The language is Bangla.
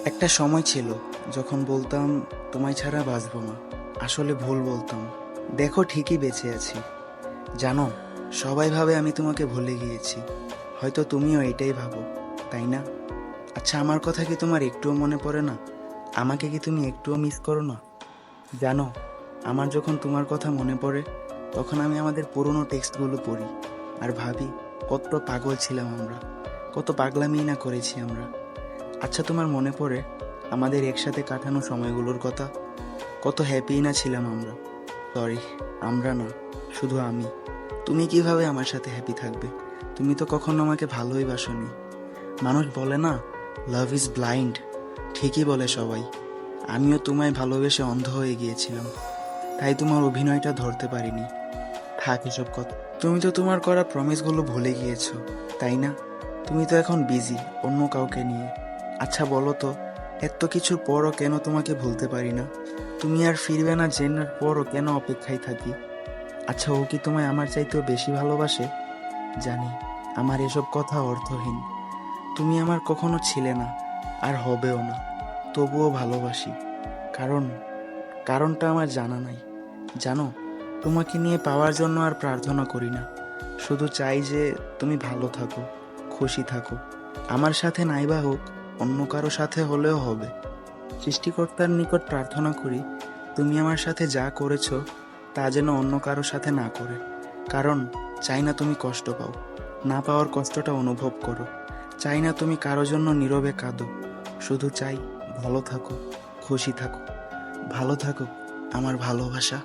একটা সময় ছিল যখন বলতাম তোমায় ছাড়া বাঁচব না। আসলে ভুল বলতাম। দেখো ঠিকই বেঁচে আছি। জানো, সবাই ভাবে আমি তোমাকে ভুলে গিয়েছি। হয়তো তুমিও এটাই ভাবো, তাই না? আচ্ছা, আমার কথা কি তোমার একটুও মনে পড়ে না? আমাকে কি তুমি একটুও মিস করো না? জানো, আমার যখন তোমার কথা মনে পড়ে, তখন আমি আমাদের পুরনো টেক্সটগুলো পড়ি আর ভাবি কত পাগল ছিলাম আমরা, কত পাগলামি না করেছি আমরা। আচ্ছা, তোমার মনে পড়ে আমাদের একসাথে কাটানো সময়গুলোর কথা? কত হ্যাপি না ছিলাম আমরা। সরি, আমরা না, শুধু আমি। তুমি কিভাবে আমার সাথে হ্যাপি থাকবে? তুমি তো কখনো আমাকে ভালোই বাসনি। মানুষ বলে না, লাভ ইজ ব্লাইন্ড। ঠিকই বলে সবাই। আমিও তোমায় ভালোবেসে অন্ধ হয়ে গিয়েছিলাম, তাই তোমার অভিনয়টা ধরতে পারিনি। থাক এসব কথা। তুমি তো তোমার করা প্রমিসগুলো ভুলে গিয়েছো, তাই না? তুমি তো এখন বিজি অন্য কাউকে নিয়ে। আচ্ছা বলো তো, এত কিছুর পরও কেন তোমাকে ভুলতে পারি না? তুমি আর ফিরবে না জেনার পরও কেন অপেক্ষায় থাকি? আচ্ছা, ও কি তোমায় আমার চাইতেও বেশি ভালোবাসে? জানি আমার এসব কথা অর্থহীন। তুমি আমার কখনো ছিলে না, আর হবেও না। তবুও ভালোবাসি। কারণ কারণটা আমার জানা নাই। জানো, তোমাকে নিয়ে পাওয়ার জন্য আর প্রার্থনা করি না। শুধু চাই যে তুমি ভালো থাকো, খুশি থাকো। আমার সাথে নাইবা হোক, অন্য কারো সাথে হলেও হবে। সৃষ্টিকর্তার নিকট প্রার্থনা করি, তুমি আমার সাথে যা করেছো তা যেন অন্য কারো সাথে না করে। কারণ চাই না তুমি কষ্ট পাও, না পাওয়ার কষ্টটা অনুভব করো। চাই না তুমি কারো জন্য নীরবে কাঁদো। শুধু চাই ভালো থাকো, খুশি থাকো। ভালো থাকো আমার ভালোবাসা।